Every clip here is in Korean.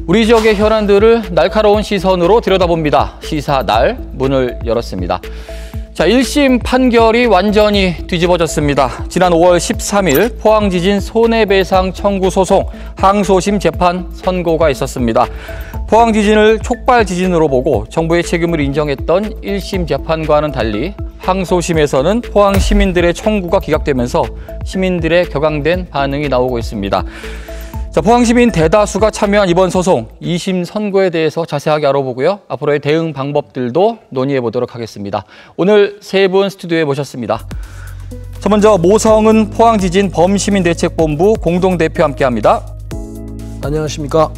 우리 지역의 현안들을 날카로운 시선으로 들여다봅니다. 시사날 문을 열었습니다. 자, 1심 판결이 완전히 뒤집어졌습니다. 지난 5월 13일 포항 지진 손해배상 청구 소송 항소심 재판 선고가 있었습니다. 포항 지진을 촉발 지진으로 보고 정부의 책임을 인정했던 1심 재판과는 달리 항소심에서는 포항 시민들의 청구가 기각되면서 시민들의 격앙된 반응이 나오고 있습니다. 자, 포항시민 대다수가 참여한 이번 소송 2심 선고에 대해서 자세하게 알아보고요. 앞으로의 대응 방법들도 논의해 보도록 하겠습니다. 오늘 세 분 스튜디오에 모셨습니다. 자, 먼저 모성은 포항지진 범시민대책본부 공동대표 함께합니다. 안녕하십니까.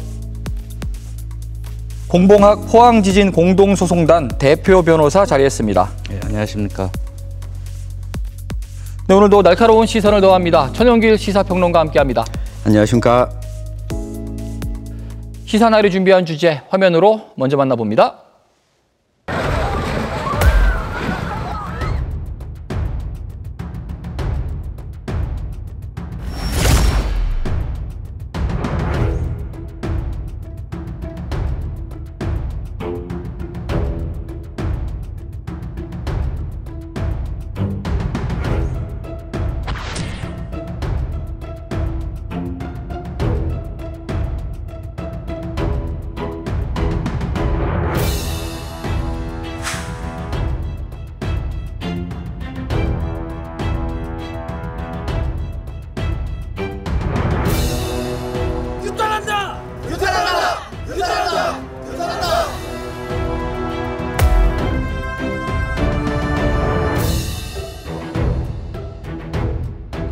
공봉학 포항지진 공동소송단 대표 변호사 자리했습니다. 네, 안녕하십니까. 네, 오늘도 날카로운 시선을 더합니다. 천영길 시사평론가 함께합니다. 안녕하십니까. 시사날이 준비한 주제 화면으로 먼저 만나봅니다.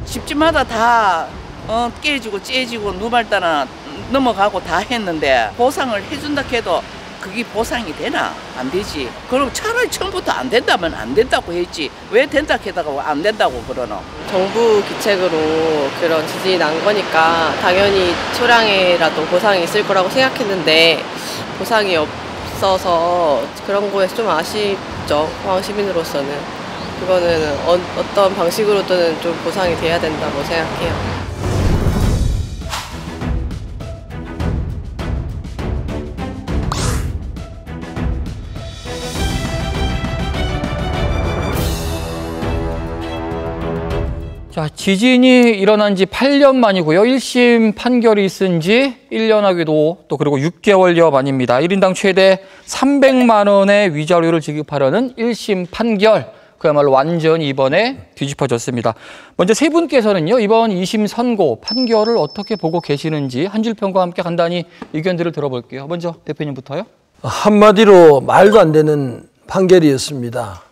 집집마다 다 깨지고 째지고 누발따나 넘어가고 다 했는데 보상을 해준다 해도 그게 보상이 되나? 안 되지. 그럼 차라리 처음부터 안 된다면 안 된다고 했지. 왜 된다 해다가 안 된다고 그러노? 정부 기책으로 그런 지진이 난 거니까 당연히 소량이라도 보상이 있을 거라고 생각했는데 보상이 없어서 그런 거에서 좀 아쉽죠. 포항 시민으로서는. 그거는 어떤 방식으로든 좀 보상이 돼야 된다고 생각해요. 자, 지진이 일어난 지 8년 만이고요. 1심 판결이 있은 지 1년하기도 또 그리고 6개월여 만입니다. 1인당 최대 300만 원의 위자료를 지급하려는 1심 판결. 그야말로 완전히 이번에 뒤집어졌습니다. 먼저 세 분께서는요, 이번 2심 선고 판결을 어떻게 보고 계시는지 한 줄 평과 함께 간단히 의견들을 들어볼게요. 먼저 대표님부터요. 한마디로 말도 안 되는 판결이었습니다.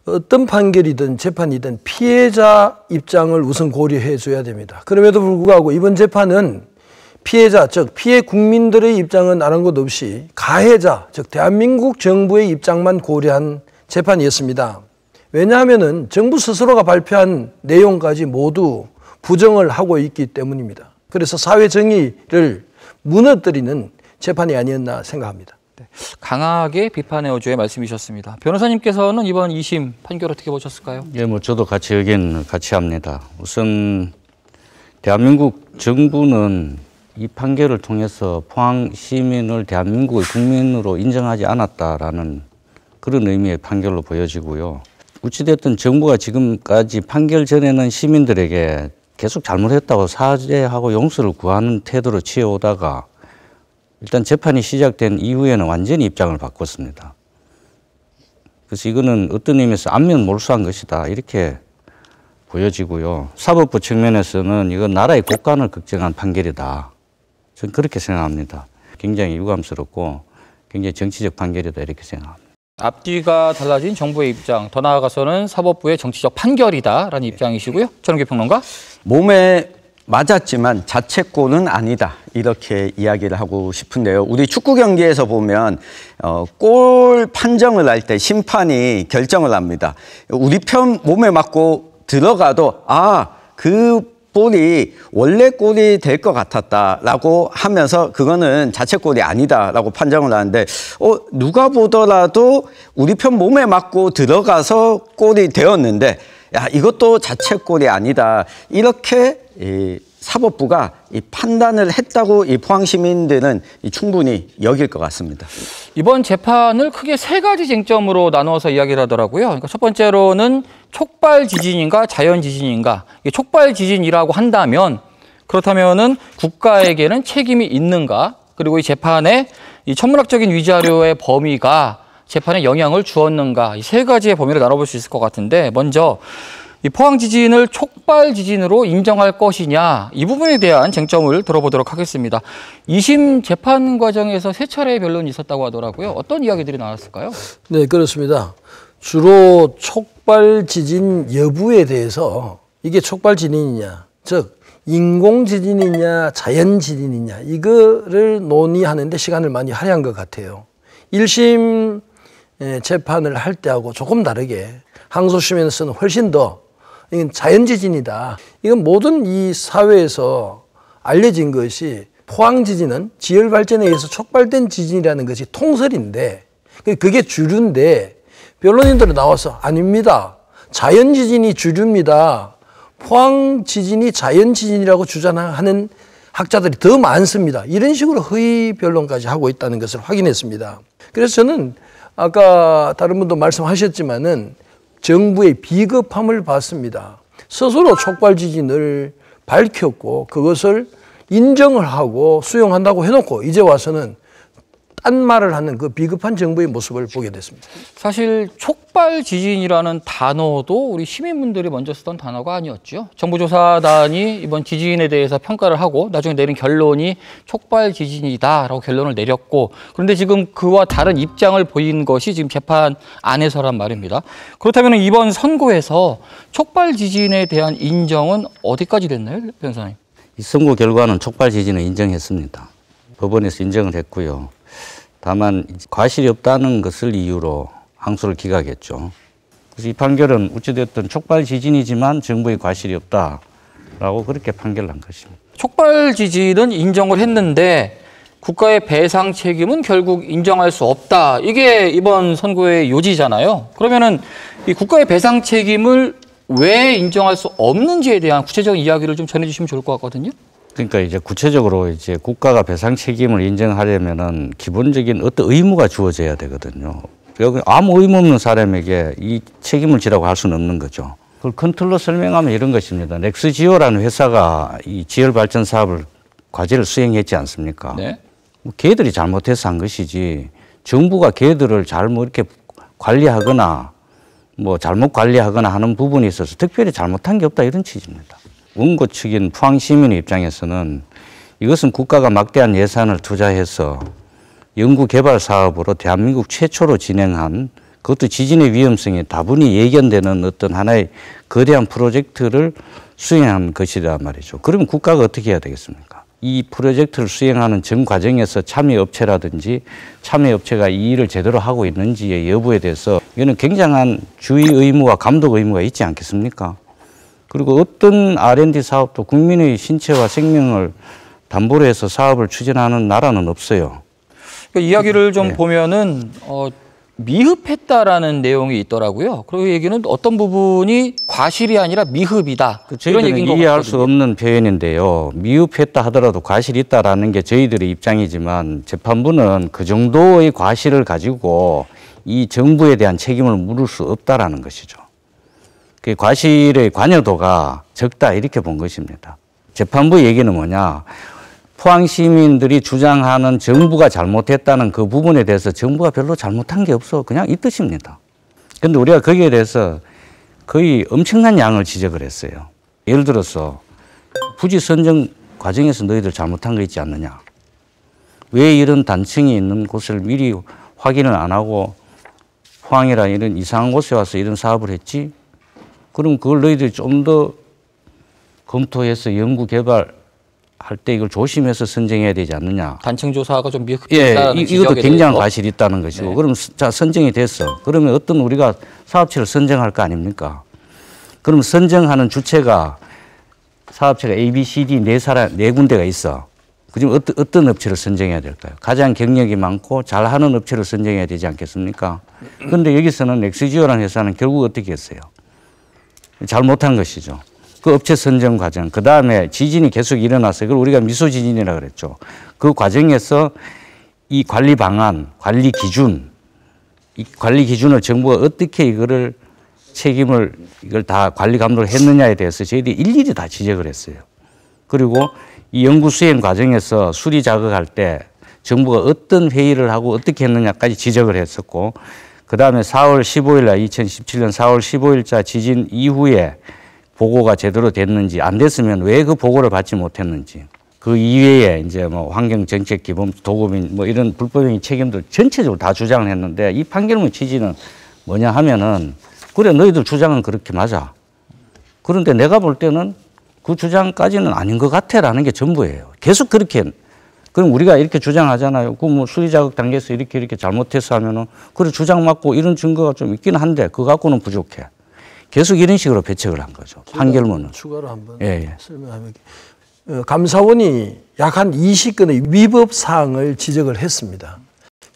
어떤 판결이든 재판이든 피해자 입장을 우선 고려해 줘야 됩니다. 그럼에도 불구하고 이번 재판은 피해자, 즉 피해 국민들의 입장은 아는 것 없이 가해자, 즉 대한민국 정부의 입장만 고려한 재판이었습니다. 왜냐하면은 정부 스스로가 발표한 내용까지 모두 부정을 하고 있기 때문입니다. 그래서 사회 정의를 무너뜨리는 재판이 아니었나 생각합니다. 네, 강하게 비판해오조의 말씀이셨습니다. 변호사님께서는 이번 2심 판결 어떻게 보셨을까요? 예, 저도 같이 의견을 같이 합니다. 우선 대한민국 정부는 이 판결을 통해서 포항 시민을 대한민국의 국민으로 인정하지 않았다라는 그런 의미의 판결로 보여지고요. 어찌됐든 정부가 지금까지 판결 전에는 시민들에게 계속 잘못했다고 사죄하고 용서를 구하는 태도를 취해오다가 일단 재판이 시작된 이후에는 완전히 입장을 바꿨습니다. 그래서 이거는 어떤 의미에서 안면 몰수한 것이다 이렇게 보여지고요. 사법부 측면에서는 이건 나라의 국간을 걱정한 판결이다. 저는 그렇게 생각합니다. 굉장히 유감스럽고 굉장히 정치적 판결이다 이렇게 생각합니다. 앞뒤가 달라진 정부의 입장, 더 나아가서는 사법부의 정치적 판결이다라는 입장이시고요. 천은기 평론가. 몸에 맞았지만 자책골은 아니다 이렇게 이야기를 하고 싶은데요. 우리 축구 경기에서 보면 골 판정을 할 때 심판이 결정을 합니다. 우리 편 몸에 맞고 들어가도 그 볼이 원래 골이 될 것 같았다라고 하면서 그거는 자책골이 아니다라고 판정을 하는데 누가 보더라도 우리 편 몸에 맞고 들어가서 골이 되었는데 이것도 자책골이 아니다 이렇게 사법부가 이 판단을 했다고 이 포항 시민들은 충분히 여길 것 같습니다. 이번 재판을 크게 세 가지 쟁점으로 나누어서 이야기를 하더라고요. 그러니까 첫 번째로는 촉발 지진인가 자연 지진인가. 이게 촉발 지진이라고 한다면 그렇다면은 국가에게는 책임이 있는가? 그리고 이 재판에 이 천문학적인 위자료의 범위가 재판에 영향을 주었는가? 이 세 가지의 범위를 나눠볼 수 있을 것 같은데 먼저 이 포항 지진을 촉발 지진으로 인정할 것이냐 이 부분에 대한 쟁점을 들어보도록 하겠습니다. 2심 재판 과정에서 세 차례의 변론이 있었다고 하더라고요. 어떤 이야기들이 나왔을까요? 네, 그렇습니다. 주로 촉발 지진 여부에 대해서 이게 촉발 지진이냐, 즉 인공 지진이냐 자연 지진이냐 이거를 논의하는데 시간을 많이 할애한 것 같아요. 1심 재판을 할 때하고 조금 다르게 항소심에서는 훨씬 더 이건 자연 지진이다. 이건 모든 이 사회에서 알려진 것이 포항 지진은 지열 발전에 의해서 촉발된 지진이라는 것이 통설인데 그게 주류인데 변론인들은 나와서 아닙니다. 자연 지진이 주류입니다. 포항 지진이 자연 지진이라고 주장하는 학자들이 더 많습니다. 이런 식으로 허위 변론까지 하고 있다는 것을 확인했습니다. 그래서 저는 아까 다른 분도 말씀하셨지만은 정부의 비겁함을 봤습니다. 스스로 촉발 지진을 밝혔고 그것을 인정을 하고 수용한다고 해놓고 이제 와서는 딴 말을 하는 그 비겁한 정부의 모습을 보게 됐습니다. 사실 촉발 지진이라는 단어도 우리 시민분들이 먼저 쓰던 단어가 아니었죠. 정부조사단이 이번 지진에 대해서 평가를 하고 나중에 내린 결론이 촉발 지진이다라고 결론을 내렸고 그런데 지금 그와 다른 입장을 보인 것이 지금 재판 안에서란 말입니다. 그렇다면 이번 선고에서 촉발 지진에 대한 인정은 어디까지 됐나요, 변호사님? 이 선고 결과는 촉발 지진을 인정했습니다. 법원에서 인정을 했고요. 다만 과실이 없다는 것을 이유로 항소를 기각했죠. 그래서 이 판결은 어찌됐든 촉발 지진이지만 정부의 과실이 없다라고 그렇게 판결한 것입니다. 촉발 지진은 인정을 했는데 국가의 배상 책임은 결국 인정할 수 없다. 이게 이번 선고의 요지잖아요. 그러면은 이 국가의 배상 책임을 왜 인정할 수 없는지에 대한 구체적인 이야기를 좀 전해주시면 좋을 것 같거든요. 그러니까 이제 구체적으로 이제 국가가 배상 책임을 인정하려면은 기본적인 어떤 의무가 주어져야 되거든요. 여기 아무 의무 없는 사람에게 이 책임을 지라고 할 수는 없는 거죠. 그걸 큰 틀로 설명하면 이런 것입니다. 넥스지오라는 회사가 이 지열 발전 사업을 과제를 수행했지 않습니까? 네. 뭐 걔들이 잘못해서 한 것이지 정부가 걔들을 잘못 이렇게 관리하거나 뭐 잘못 관리하거나 하는 부분에 있어서 특별히 잘못한 게 없다 이런 취지입니다. 원고 측인 포항 시민의 입장에서는 이것은 국가가 막대한 예산을 투자해서 연구개발 사업으로 대한민국 최초로 진행한 그것도 지진의 위험성이 다분히 예견되는 어떤 하나의 거대한 프로젝트를 수행한 것이란 말이죠. 그러면 국가가 어떻게 해야 되겠습니까? 이 프로젝트를 수행하는 전 과정에서 참여업체라든지 참여업체가 이 일을 제대로 하고 있는지의 여부에 대해서 이거는 굉장한 주의 의무와 감독 의무가 있지 않겠습니까? 그리고 어떤 R&D 사업도 국민의 신체와 생명을 담보로 해서 사업을 추진하는 나라는 없어요. 그러니까 이야기를 좀 보면은 미흡했다라는 내용이 있더라고요. 그리고 얘기는 어떤 부분이 과실이 아니라 미흡이다. 이런 얘기인 것 이해할 같거든요. 수 없는 표현인데요. 미흡했다 하더라도 과실이 있다라는 게 저희들의 입장이지만 재판부는 그 정도의 과실을 가지고 이 정부에 대한 책임을 물을 수 없다라는 것이죠. 그 과실의 관여도가 적다 이렇게 본 것입니다. 재판부 얘기는 뭐냐? 포항 시민들이 주장하는 정부가 잘못했다는 그 부분에 대해서 정부가 별로 잘못한 게 없어. 그냥 이 뜻입니다. 그런데 우리가 거기에 대해서 거의 엄청난 양을 지적을 했어요. 예를 들어서 부지 선정 과정에서 너희들 잘못한 거 있지 않느냐? 왜 이런 단층이 있는 곳을 미리 확인을 안 하고 포항이라 이런 이상한 곳에 와서 이런 사업을 했지? 그럼 그걸 너희들이 좀 더 검토해서 연구 개발할 때 이걸 조심해서 선정해야 되지 않느냐. 단층 조사가 좀 미흡했다는 이것도 굉장한 과실이 있다는 것이고. 네. 그럼 자 선정이 됐어. 그러면 어떤 우리가 사업체를 선정할 거 아닙니까? 그럼 선정하는 주체가 사업체가 A, B, C, D 네 군데가 있어. 그럼 어떤 업체를 선정해야 될까요? 가장 경력이 많고 잘하는 업체를 선정해야 되지 않겠습니까? 그런데 여기서는 엑스지오라는 회사는 결국 어떻게 했어요? 잘못한 것이죠. 그 업체 선정 과정, 그 다음에 지진이 계속 일어나서 그걸 우리가 미소 지진이라고 그랬죠. 그 과정에서 이 관리 방안, 관리 기준, 이 관리 기준을 정부가 어떻게 이거를 책임을 이걸 다 관리 감독을 했느냐에 대해서 저희들이 일일이 다 지적을 했어요. 그리고 이 연구 수행 과정에서 수리 작업할 때 정부가 어떤 회의를 하고 어떻게 했느냐까지 지적을 했었고, 그 다음에 4월 15일 날 2017년 4월 15일자 지진 이후에 보고가 제대로 됐는지, 안 됐으면 왜 그 보고를 받지 못했는지, 그 이외에 이제 뭐 환경정책기본 도급인 뭐 이런 불법행위 책임들 전체적으로 다 주장을 했는데, 이 판결문 취지는 뭐냐 하면은, 그래 너희들 주장은 그렇게 맞아. 그런데 내가 볼 때는 그 주장까지는 아닌 것 같아라는 게 전부예요. 계속 그렇게. 그럼 우리가 이렇게 주장하잖아요. 그 뭐 수리 작업 단계에서 이렇게 잘못해서 하면은, 그래 주장 맞고 이런 증거가 좀 있긴 한데 그거 갖고는 부족해. 계속 이런 식으로 배척을 한 거죠. 판결문은. 추가로 한번 예. 설명하면, 감사원이 약 한 20건의 위법 사항을 지적을 했습니다.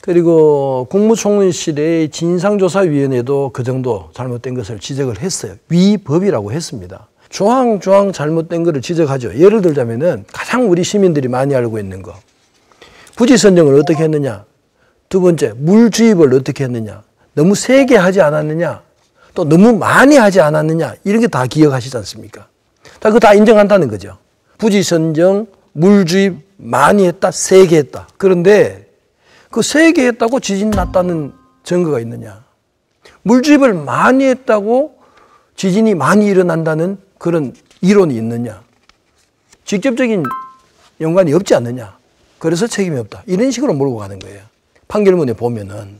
그리고 국무총리실의 진상조사위원회도 그 정도 잘못된 것을 지적을 했어요. 위법이라고 했습니다. 조항조항 잘못된 것을 지적하죠. 예를 들자면은 가장 우리 시민들이 많이 알고 있는 거. 부지 선정을 어떻게 했느냐. 두 번째, 물 주입을 어떻게 했느냐. 너무 세게 하지 않았느냐. 또 너무 많이 하지 않았느냐. 이런 게 다 기억하시지 않습니까? 다 그거 다 인정한다는 거죠. 부지 선정, 물 주입 많이 했다, 세게 했다. 그런데 그 세게 했다고 지진 났다는 증거가 있느냐. 물 주입을 많이 했다고 지진이 많이 일어난다는 그런 이론이 있느냐. 직접적인 연관이 없지 않느냐. 그래서 책임이 없다. 이런 식으로 몰고 가는 거예요. 판결문에 보면은.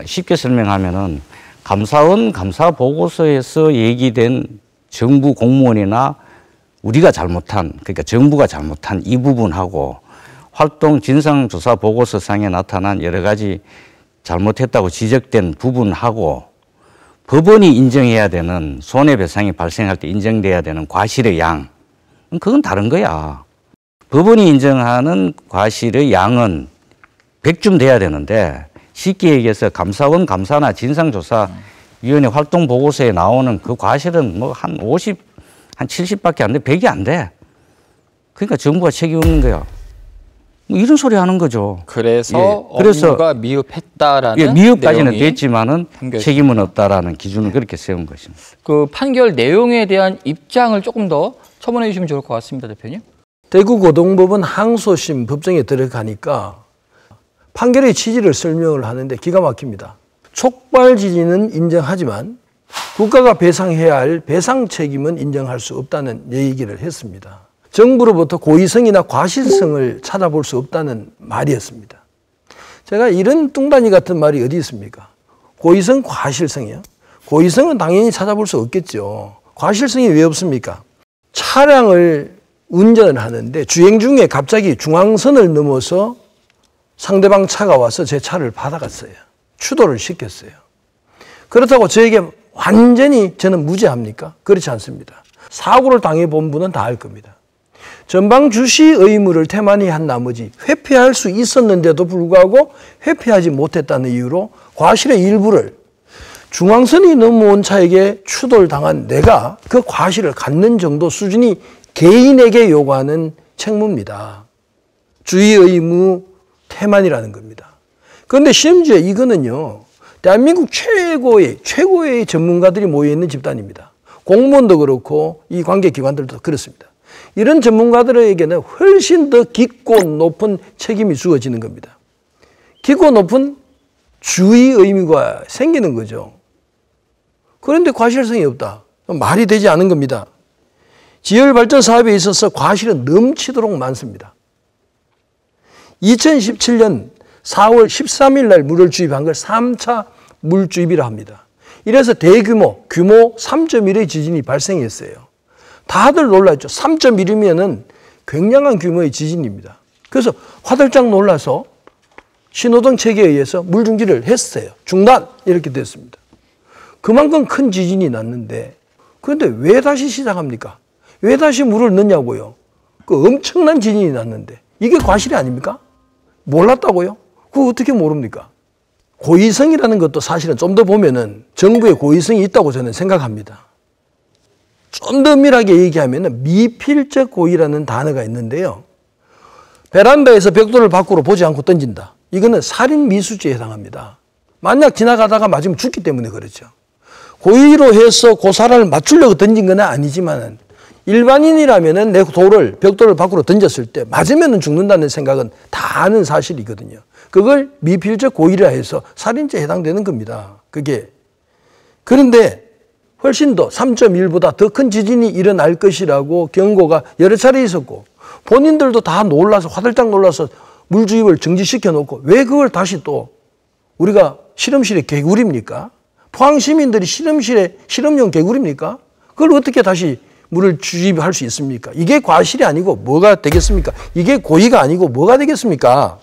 쉽게 설명하면은, 감사원 감사 보고서에서 얘기된 정부 공무원이나 우리가 잘못한, 그러니까 정부가 잘못한 이 부분하고 활동 진상조사 보고서상에 나타난 여러 가지 잘못했다고 지적된 부분하고 법원이 인정해야 되는 손해배상이 발생할 때 인정돼야 되는 과실의 양, 그건 다른 거야. 법원이 인정하는 과실의 양은 100쯤 돼야 되는데, 쉽게 얘기해서 감사원 감사나 진상조사위원회 활동 보고서에 나오는 그 과실은 뭐 한 50, 한 70밖에 안 돼. 100이 안 돼. 그러니까 정부가 책임 없는 거야. 뭐 이런 소리 하는 거죠. 그래서 예. 업무가 미흡했다라는 예, 미흡까지는 내용이 됐지만은 책임은 없다라는 기준을 그렇게 세운 것입니다. 그 판결 내용에 대한 입장을 조금 더 첨언해 주시면 좋을 것 같습니다, 대표님. 대구고등법원 항소심 법정에 들어가니까 판결의 취지를 설명을 하는데 기가 막힙니다. 촉발 지진은 인정하지만 국가가 배상해야 할 배상 책임은 인정할 수 없다는 얘기를 했습니다. 정부로부터 고의성이나 과실성을 찾아볼 수 없다는 말이었습니다. 제가 이런 뚱딴이 같은 말이 어디 있습니까? 고의성, 과실성이요? 고의성은 당연히 찾아볼 수 없겠죠. 과실성이 왜 없습니까? 차량을 운전을 하는데 주행 중에 갑자기 중앙선을 넘어서 상대방 차가 와서 제 차를 받아갔어요. 추돌을 시켰어요. 그렇다고 저에게 완전히 저는 무죄합니까? 그렇지 않습니다. 사고를 당해본 분은 다 알 겁니다. 전방 주시 의무를 태만히 한 나머지 회피할 수 있었는데도 불구하고 회피하지 못했다는 이유로 과실의 일부를 중앙선이 넘어온 차에게 추돌당한 내가 그 과실을 갖는 정도 수준이 개인에게 요구하는 책무입니다. 주의 의무 태만이라는 겁니다. 그런데 심지어 이거는요, 대한민국 최고의 전문가들이 모여있는 집단입니다. 공무원도 그렇고 이 관계기관들도 그렇습니다. 이런 전문가들에게는 훨씬 더 깊고 높은 책임이 주어지는 겁니다. 깊고 높은 주의 의무가 생기는 거죠. 그런데 과실성이 없다. 말이 되지 않은 겁니다. 지열발전 사업에 있어서 과실은 넘치도록 많습니다. 2017년 4월 13일 날 물을 주입한 걸 3차 물 주입이라 합니다. 이래서 대규모, 규모 3.1의 지진이 발생했어요. 다들 놀랐죠. 3.1이면은 굉장한 규모의 지진입니다. 그래서 화들짝 놀라서 신호등 체계에 의해서 물 중지를 했어요. 중단! 이렇게 됐습니다. 그만큼 큰 지진이 났는데, 그런데 왜 다시 시작합니까? 왜 다시 물을 넣냐고요? 그 엄청난 지진이 났는데, 이게 과실이 아닙니까? 몰랐다고요? 그거 어떻게 모릅니까? 고의성이라는 것도 사실은 좀 더 보면은 정부의 고의성이 있다고 저는 생각합니다. 좀 더 엄밀하게 얘기하면 미필적 고의라는 단어가 있는데요. 베란다에서 벽돌을 밖으로 보지 않고 던진다. 이거는 살인 미수죄에 해당합니다. 만약 지나가다가 맞으면 죽기 때문에 그렇죠. 고의로 해서 그 사람을 맞추려고 던진 건 아니지만 일반인이라면 내 벽돌을 밖으로 던졌을 때 맞으면 죽는다는 생각은 다 아는 사실이거든요. 그걸 미필적 고의라 해서 살인죄에 해당되는 겁니다. 그게. 그런데 훨씬 더 3.1보다 더 큰 지진이 일어날 것이라고 경고가 여러 차례 있었고 본인들도 다 놀라서 화들짝 놀라서 물주입을 정지시켜 놓고 왜 그걸 다시 또 우리가 실험실에 개구리입니까? 포항 시민들이 실험용 개구리입니까? 그걸 어떻게 다시 물을 주입할 수 있습니까? 이게 과실이 아니고 뭐가 되겠습니까? 이게 고의가 아니고 뭐가 되겠습니까?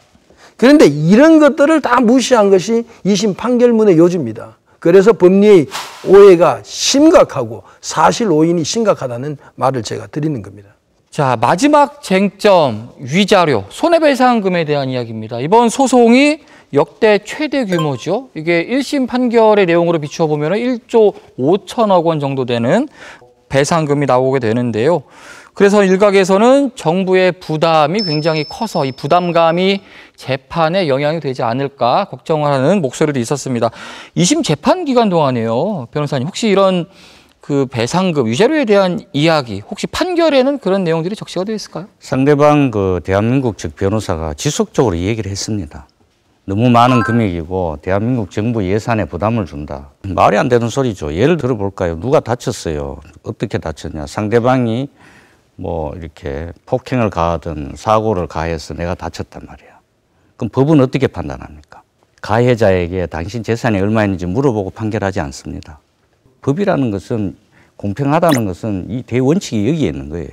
그런데 이런 것들을 다 무시한 것이 2심 판결문의 요지입니다. 그래서 법리의 오해가 심각하고 사실 오인이 심각하다는 말을 제가 드리는 겁니다. 자, 마지막 쟁점, 위자료, 손해배상금에 대한 이야기입니다. 이번 소송이 역대 최대 규모죠. 이게 1심 판결의 내용으로 비추어 보면 1조 5천억 원 정도 되는 배상금이 나오게 되는데요. 그래서 일각에서는 정부의 부담이 굉장히 커서 이 부담감이 재판에 영향이 되지 않을까 걱정하는 목소리도 있었습니다. 2심 재판 기간 동안에요, 변호사님 혹시 이런 그 배상금, 위자료에 대한 이야기, 혹시 판결에는 그런 내용들이 적시가 되어 있을까요? 상대방 그 대한민국 측 변호사가 지속적으로 이 얘기를 했습니다. 너무 많은 금액이고 대한민국 정부 예산에 부담을 준다. 말이 안 되는 소리죠. 예를 들어볼까요? 누가 다쳤어요. 어떻게 다쳤냐. 상대방이 뭐 이렇게 폭행을 가하든 사고를 가해서 내가 다쳤단 말이야. 그럼 법은 어떻게 판단합니까? 가해자에게 당신 재산이 얼마 있는지 물어보고 판결하지 않습니다. 법이라는 것은 공평하다는 것은 이 대원칙이 여기에 있는 거예요.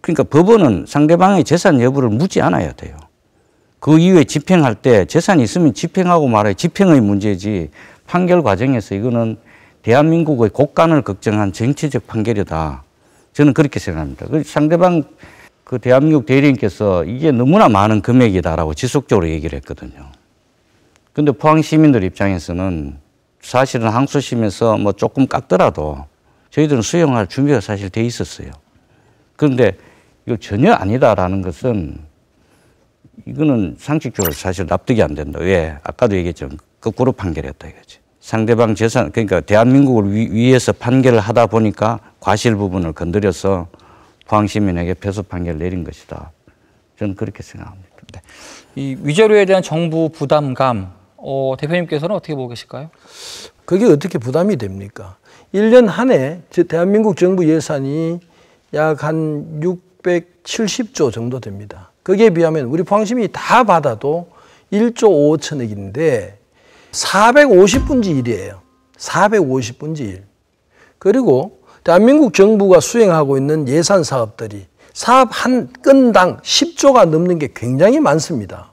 그러니까 법원은 상대방의 재산 여부를 묻지 않아야 돼요. 그 이후에 집행할 때 재산이 있으면 집행하고 말아야 집행의 문제지 판결 과정에서 이거는 대한민국의 국간을 걱정한 정치적 판결이다. 저는 그렇게 생각합니다. 상대방 그 대한민국 대리인께서 이게 너무나 많은 금액이다라고 지속적으로 얘기를 했거든요. 근데 포항 시민들 입장에서는 사실은 항소심에서 뭐 조금 깎더라도 저희들은 수용할 준비가 사실 돼 있었어요. 그런데 이거 전혀 아니다라는 것은 이거는 상식적으로 사실 납득이 안 된다. 왜? 아까도 얘기했죠. 거꾸로 판결했다 이거지. 상대방 재산, 그러니까 대한민국을 위해서 판결을 하다 보니까 과실 부분을 건드려서 포항 시민에게 패소 판결을 내린 것이다. 저는 그렇게 생각합니다. 네. 이 위자료에 대한 정부 부담감, 대표님께서는 어떻게 보고 계실까요? 그게 어떻게 부담이 됩니까? 1년 한 해 대한민국 정부 예산이 약 한 670조 정도 됩니다. 거기에 비하면 우리 포항시민이 다 받아도 1조 5천억인데 450분지 1이에요. 450분지 1. 그리고 대한민국 정부가 수행하고 있는 예산 사업들이 사업 한 건당 10조가 넘는 게 굉장히 많습니다.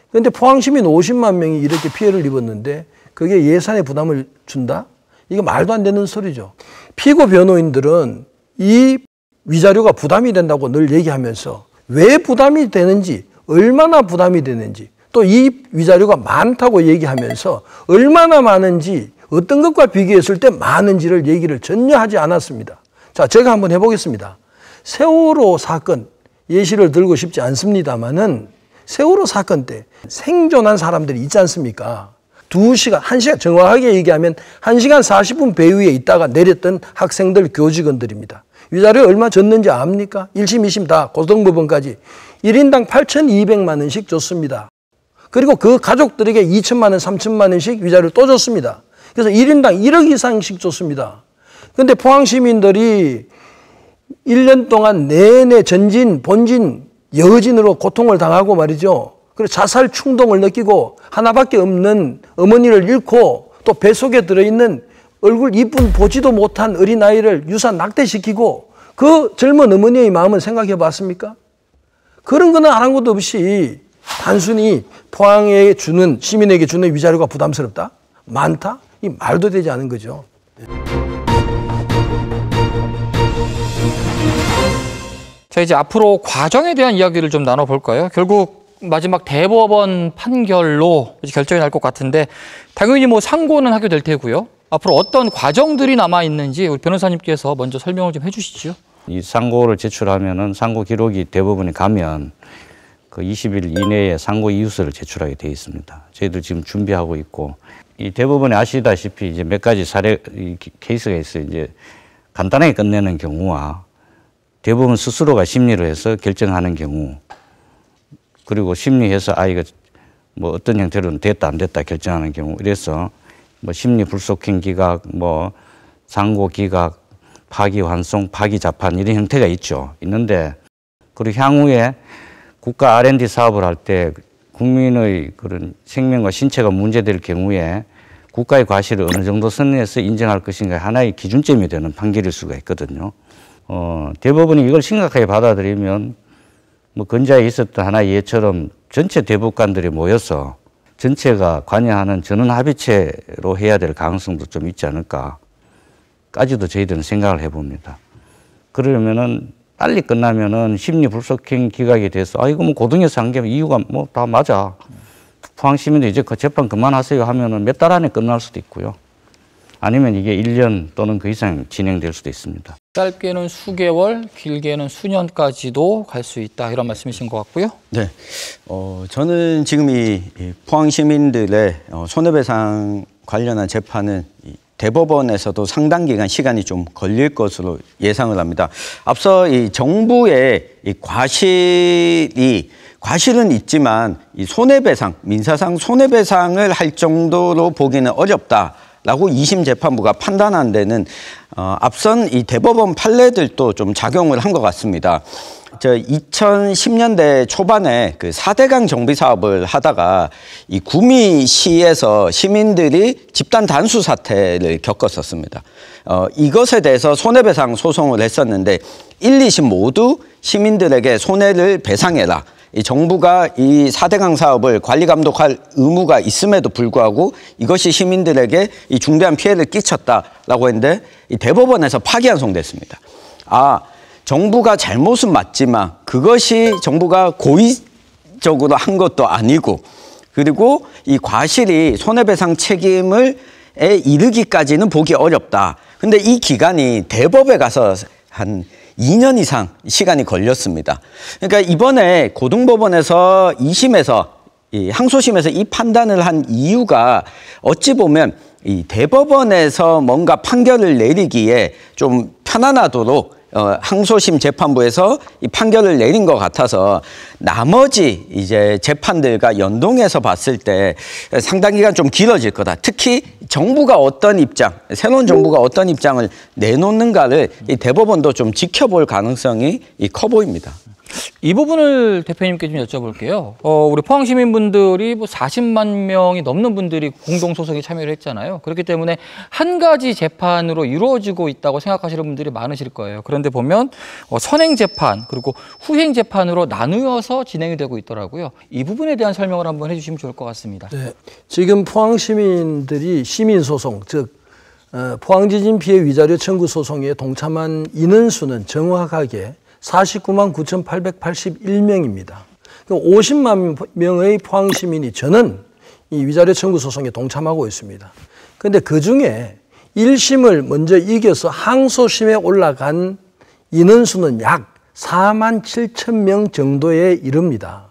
그런데 포항시민 50만 명이 이렇게 피해를 입었는데 그게 예산에 부담을 준다? 이게 말도 안 되는 소리죠. 피고 변호인들은 이 위자료가 부담이 된다고 늘 얘기하면서 왜 부담이 되는지, 얼마나 부담이 되는지, 또 이 위자료가 많다고 얘기하면서 얼마나 많은지, 어떤 것과 비교했을 때 많은지를 얘기를 전혀 하지 않았습니다. 자, 제가 한번 해보겠습니다. 세월호 사건 예시를 들고 싶지 않습니다만은 세월호 사건 때 생존한 사람들이 있지 않습니까? 2시간, 1시간, 정확하게 얘기하면 1시간 40분 배 위에 있다가 내렸던 학생들, 교직원들입니다. 위자료 얼마 줬는지 압니까? 1심, 2심 다 고등법원까지 1인당 8,200만 원씩 줬습니다. 그리고 그 가족들에게 2천만 원, 3천만 원씩 위자료를 또 줬습니다. 그래서 1인당 1억 이상씩 줬습니다. 그런데 포항 시민들이 1년 동안 내내 전진, 본진, 여진으로 고통을 당하고 말이죠. 그리고 자살 충동을 느끼고 하나밖에 없는 어머니를 잃고 또 뱃속에 들어있는 얼굴 이쁜 보지도 못한 어린아이를 유산 낙태시키고 그 젊은 어머니의 마음은 생각해 봤습니까? 그런 거는 안 한 것도 없이 단순히 포항에 주는, 시민에게 주는 위자료가 부담스럽다? 많다? 이 말도 되지 않은 거죠. 자, 이제 앞으로 과정에 대한 이야기를 좀 나눠볼까요? 결국 마지막 대법원 판결로 결정이 날 것 같은데 당연히 뭐 상고는 하게 될 테고요. 앞으로 어떤 과정들이 남아 있는지 우리 변호사님께서 먼저 설명을 좀 해주시죠. 이 상고를 제출하면은 상고 기록이 대법원에 가면 그 20일 이내에 상고 이유서를 제출하게 되어 있습니다. 저희들 지금 준비하고 있고, 이 대법원에 아시다시피 이제 몇 가지 케이스가 있어요. 이제 간단하게 끝내는 경우와 대법원 스스로가 심리를 해서 결정하는 경우, 그리고 심리해서 이거 뭐 어떤 형태로는 됐다 안 됐다 결정하는 경우, 이래서 뭐 심리 불속행 기각, 뭐 상고 기각, 파기 환송, 파기 자판 이런 형태가 있는데, 그리고 향후에 국가 R&D 사업을 할 때 국민의 그런 생명과 신체가 문제될 경우에 국가의 과실을 어느 정도 선에서 인정할 것인가 하나의 기준점이 되는 판결일 수가 있거든요. 대법원이 이걸 심각하게 받아들이면 뭐 근자에 있었던 하나의 예처럼 전체 대법관들이 모여서 전체가 관여하는 전원 합의체로 해야 될 가능성도 좀 있지 않을까까지도 저희들은 생각을 해봅니다. 그러면은 빨리 끝나면은 심리 불속행 기각에 대해서 이거 뭐 고등에서 한 게 이유가 뭐 다 맞아. 포항시민도 이제 그 재판 그만하세요 하면은 몇 달 안에 끝날 수도 있고요. 아니면 이게 1년 또는 그 이상 진행될 수도 있습니다. 짧게는 수개월, 길게는 수년까지도 갈 수 있다, 이런 말씀이신 것 같고요. 네, 저는 지금 이 포항 시민들의 손해배상 관련한 재판은 대법원에서도 상당 기간 시간이 좀 걸릴 것으로 예상을 합니다. 앞서 이 정부의 이 과실은 있지만 이 손해배상, 민사상 손해배상을 할 정도로 보기는 어렵다라고 2심 재판부가 판단한 데는 앞선 이 대법원 판례들도 좀 작용을 한 것 같습니다. 2010년대 초반에 그 4대강 정비 사업을 하다가 이 구미시에서 시민들이 집단 단수 사태를 겪었었습니다. 이것에 대해서 손해배상 소송을 했었는데 1, 2심 모두 시민들에게 손해를 배상해라. 이 정부가 이 4대강 사업을 관리 감독할 의무가 있음에도 불구하고 이것이 시민들에게 이 중대한 피해를 끼쳤다라고 했는데 이 대법원에서 파기환송됐습니다. 정부가 잘못은 맞지만 그것이 정부가 고의적으로 한 것도 아니고, 그리고 이 과실이 손해배상 책임을 이르기까지는 보기 어렵다. 근데 이 기간이 대법에 가서 한 2년 이상 시간이 걸렸습니다. 그러니까 이번에 고등법원에서 2심에서 항소심에서 이 판단을 한 이유가 어찌 보면 이 대법원에서 뭔가 판결을 내리기에 좀 편안하도록 항소심 재판부에서 이 판결을 내린 것 같아서 나머지 이제 재판들과 연동해서 봤을 때 상당 기간 좀 길어질 거다. 특히 정부가 어떤 입장, 새로운 정부가 어떤 입장을 내놓는가를 이 대법원도 좀 지켜볼 가능성이 커 보입니다. 이 부분을 대표님께 좀 여쭤볼게요. 우리 포항 시민분들이 뭐 40만 명이 넘는 분들이 공동소송에 참여를 했잖아요. 그렇기 때문에 한 가지 재판으로 이루어지고 있다고 생각하시는 분들이 많으실 거예요. 그런데 보면 선행재판 그리고 후행재판으로 나누어서 진행이 되고 있더라고요. 이 부분에 대한 설명을 한번 해주시면 좋을 것 같습니다. 네, 지금 포항 시민들이 시민소송, 즉 포항지진 피해 위자료 청구 소송에 동참한 인원수는 정확하게 49만 9,881명입니다. 50만 명의 포항 시민이 저는 이 위자료 청구 소송에 동참하고 있습니다. 그런데 그 중에 1심을 먼저 이겨서 항소심에 올라간 인원수는 약 4만 7천 명 정도에 이릅니다.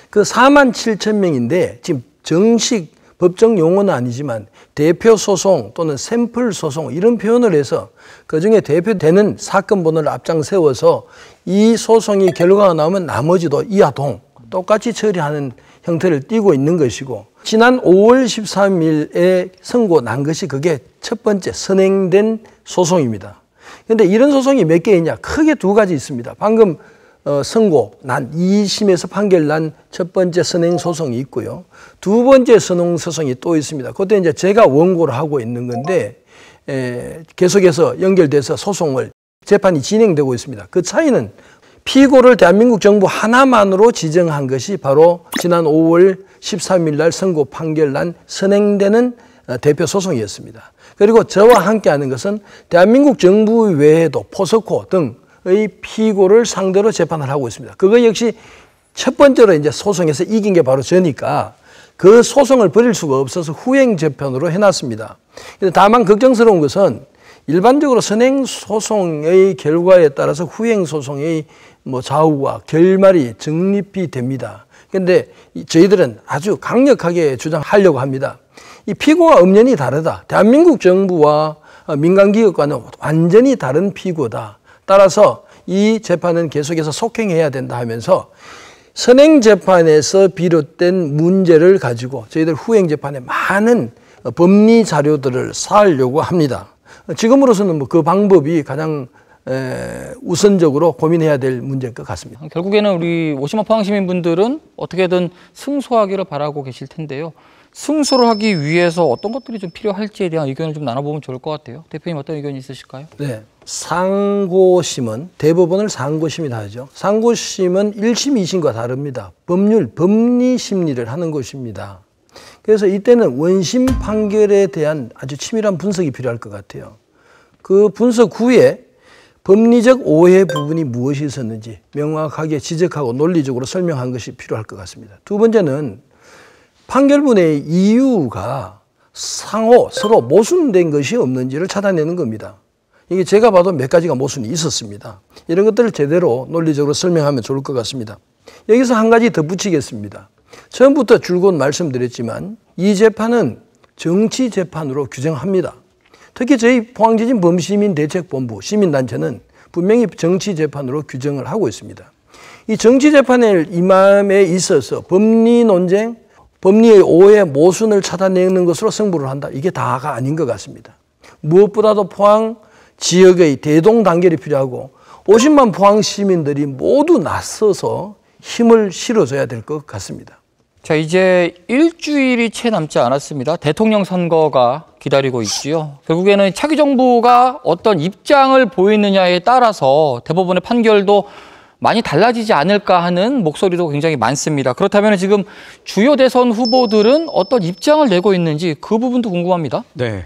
그 4만 7천 명인데 지금 정식 법정 용어는 아니지만 대표 소송 또는 샘플 소송 이런 표현을 해서 그중에 대표되는 사건 번호를 앞장 세워서 이 소송이 결과가 나오면 나머지도 이하 동 똑같이 처리하는 형태를 띠고 있는 것이고, 지난 5월 13일에 선고 난 것이 그게 첫 번째 선행된 소송입니다. 그런데 이런 소송이 몇 개 있냐? 크게 두 가지 있습니다. 방금 선고 난 2심에서 판결 난 첫 번째 선행 소송이 있고요. 두 번째 선행 소송이 또 있습니다. 그때 이제 제가 원고를 하고 있는 건데 계속해서 연결돼서 소송을 재판이 진행되고 있습니다. 그 차이는 피고를 대한민국 정부 하나만으로 지정한 것이 바로 지난 5월 13일 날 선고 판결 난 선행되는 대표 소송이었습니다. 그리고 저와 함께하는 것은 대한민국 정부 외에도 포스코 등의 피고를 상대로 재판을 하고 있습니다. 그거 역시 첫 번째로 이제 소송에서 이긴 게 바로 저니까 그 소송을 벌일 수가 없어서 후행 재판으로 해놨습니다. 다만 걱정스러운 것은 일반적으로 선행 소송의 결과에 따라서 후행 소송의 좌우와 결말이 정립이 됩니다. 그런데 저희들은 아주 강력하게 주장하려고 합니다. 이 피고가 엄연히 다르다. 대한민국 정부와 민간기업과는 완전히 다른 피고다. 따라서 이 재판은 계속해서 속행해야 된다 하면서 선행재판에서 비롯된 문제를 가지고 저희들 후행재판에 많은 법리 자료들을 쌓으려고 합니다. 지금으로서는 그 방법이 가장 우선적으로 고민해야 될 문제인 것 같습니다. 결국에는 우리 오시마 포항 시민분들은 어떻게든 승소하기를 바라고 계실 텐데요. 승소를 하기 위해서 어떤 것들이 좀 필요할지에 대한 의견을 좀 나눠보면 좋을 것 같아요. 대표님 어떤 의견이 있으실까요? 네. 상고심은 대법원을 상고심이라 하죠. 상고심은 1심, 2심과 다릅니다. 법률, 법리 심리를 하는 곳입니다. 그래서 이때는 원심 판결에 대한 아주 치밀한 분석이 필요할 것 같아요. 그 분석 후에 법리적 오해 부분이 무엇이 있었는지 명확하게 지적하고 논리적으로 설명한 것이 필요할 것 같습니다. 두 번째는 판결문의 이유가 상호 서로 모순된 것이 없는지를 찾아내는 겁니다. 이게 제가 봐도 몇 가지가 모순이 있었습니다. 이런 것들을 제대로 논리적으로 설명하면 좋을 것 같습니다. 여기서 한 가지 덧붙이겠습니다. 처음부터 줄곧 말씀드렸지만 이 재판은 정치 재판으로 규정합니다. 특히 저희 포항지진 범시민대책본부 시민단체는 분명히 정치 재판으로 규정을 하고 있습니다. 이 정치 재판에 임함에 있어서 법리 논쟁, 법리의 오해, 모순을 찾아내는 것으로 승부를 한다. 이게 다가 아닌 것 같습니다. 무엇보다도 포항 지역의 대동단결이 필요하고 50만 포항 시민들이 모두 나서서 힘을 실어줘야 될 것 같습니다. 자, 이제 일주일이 채 남지 않았습니다. 대통령 선거가 기다리고 있지요. 결국에는 차기 정부가 어떤 입장을 보이느냐에 따라서 대법원의 판결도 많이 달라지지 않을까 하는 목소리도 굉장히 많습니다. 그렇다면 지금 주요 대선 후보들은 어떤 입장을 내고 있는지 그 부분도 궁금합니다. 네,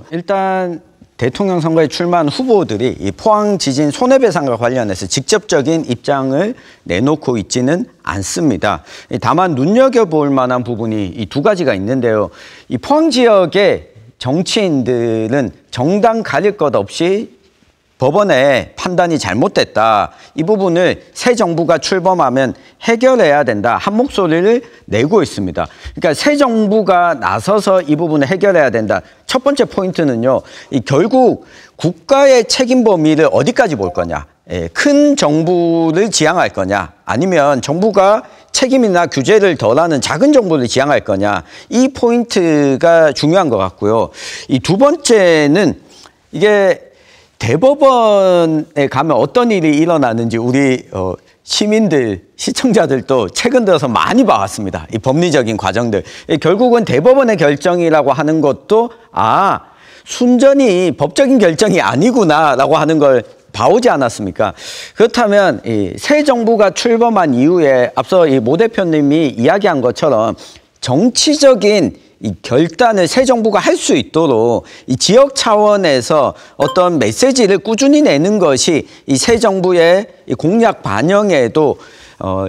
일단 대통령 선거에 출마한 후보들이 이 포항 지진 손해배상과 관련해서 직접적인 입장을 내놓고 있지는 않습니다. 다만 눈여겨볼 만한 부분이 이 두 가지가 있는데요. 이 포항 지역의 정치인들은 정당 가릴 것 없이 법원의 판단이 잘못됐다. 이 부분을 새 정부가 출범하면 해결해야 된다. 한 목소리를 내고 있습니다. 그러니까 새 정부가 나서서 이 부분을 해결해야 된다. 첫 번째 포인트는요. 결국 국가의 책임 범위를 어디까지 볼 거냐. 큰 정부를 지향할 거냐. 아니면 정부가 책임이나 규제를 덜하는 작은 정부를 지향할 거냐. 이 포인트가 중요한 것 같고요. 이 두 번째는 이게 대법원에 가면 어떤 일이 일어나는지 우리 시민들, 시청자들도 최근 들어서 많이 봐왔습니다. 이 법리적인 과정들. 결국은 대법원의 결정이라고 하는 것도 순전히 법적인 결정이 아니구나라고 하는 걸 봐오지 않았습니까? 그렇다면 이 새 정부가 출범한 이후에 앞서 이 모 대표님이 이야기한 것처럼 정치적인 이 결단을 새 정부가 할 수 있도록 이 지역 차원에서 어떤 메시지를 꾸준히 내는 것이 이 새 정부의 이 공약 반영에도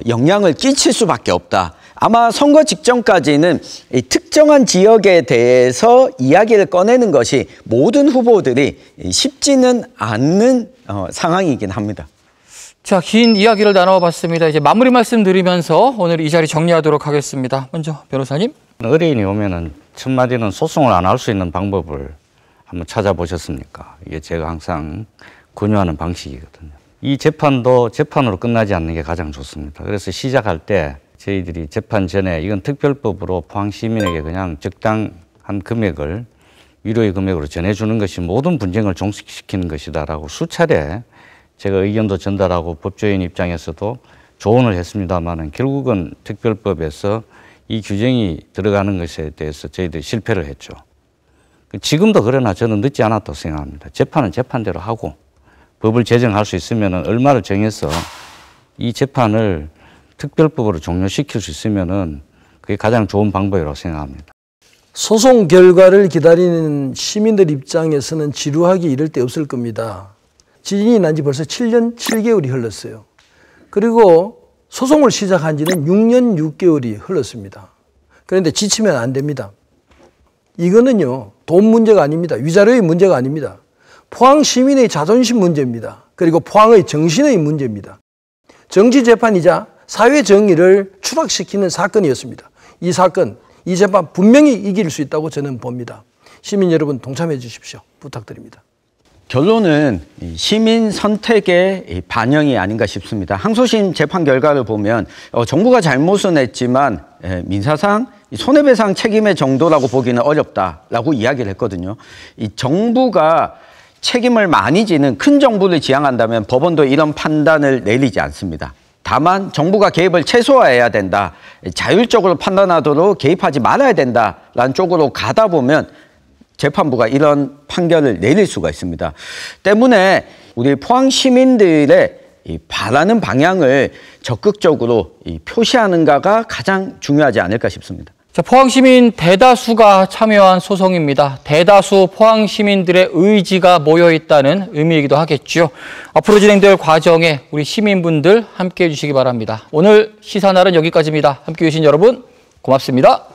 영향을 끼칠 수밖에 없다. 아마 선거 직전까지는 이 특정한 지역에 대해서 이야기를 꺼내는 것이 모든 후보들이 쉽지는 않는 상황이긴 합니다. 자, 긴 이야기를 나눠봤습니다. 이제 마무리 말씀드리면서 오늘 이 자리 정리하도록 하겠습니다. 먼저 변호사님. 의뢰인이 오면은 첫 마디는 소송을 안 할 수 있는 방법을 한번 찾아보셨습니까? 이게 제가 항상 권유하는 방식이거든요. 이 재판도 재판으로 끝나지 않는 게 가장 좋습니다. 그래서 시작할 때 저희들이 재판 전에 이건 특별법으로 포항 시민에게 그냥 적당한 금액을 위로의 금액으로 전해주는 것이 모든 분쟁을 종식시키는 것이다라고 수차례 제가 의견도 전달하고 법조인 입장에서도 조언을 했습니다만은 결국은 특별법에서 이 규정이 들어가는 것에 대해서 저희들이 실패를 했죠. 지금도 그러나 저는 늦지 않았다고 생각합니다. 재판은 재판대로 하고 법을 제정할 수 있으면 얼마를 정해서 이 재판을 특별법으로 종료시킬 수 있으면 그게 가장 좋은 방법이라고 생각합니다. 소송 결과를 기다리는 시민들 입장에서는 지루하기 이를 데 없을 겁니다. 지진이 난 지 벌써 7년 7개월이 흘렀어요. 그리고 소송을 시작한 지는 6년 6개월이 흘렀습니다. 그런데 지치면 안 됩니다. 이거는요, 돈 문제가 아닙니다. 위자료의 문제가 아닙니다. 포항 시민의 자존심 문제입니다. 그리고 포항의 정신의 문제입니다. 정치 재판이자 사회 정의를 추락시키는 사건이었습니다. 이 사건, 이 재판 분명히 이길 수 있다고 저는 봅니다. 시민 여러분 동참해 주십시오. 부탁드립니다. 결론은 시민 선택의 반영이 아닌가 싶습니다. 항소심 재판 결과를 보면 정부가 잘못은 했지만 민사상 손해배상 책임의 정도라고 보기는 어렵다라고 이야기를 했거든요. 이 정부가 책임을 많이 지는 큰 정부를 지향한다면 법원도 이런 판단을 내리지 않습니다. 다만 정부가 개입을 최소화해야 된다. 자율적으로 판단하도록 개입하지 말아야 된다라는 쪽으로 가다 보면 재판부가 이런 판결을 내릴 수가 있습니다. 때문에 우리 포항 시민들의 바라는 방향을 적극적으로 표시하는가가 가장 중요하지 않을까 싶습니다. 자, 포항 시민 대다수가 참여한 소송입니다. 대다수 포항 시민들의 의지가 모여 있다는 의미이기도 하겠죠. 앞으로 진행될 과정에 우리 시민분들 함께해 주시기 바랍니다. 오늘 시사날은 여기까지입니다. 함께해 주신 여러분 고맙습니다.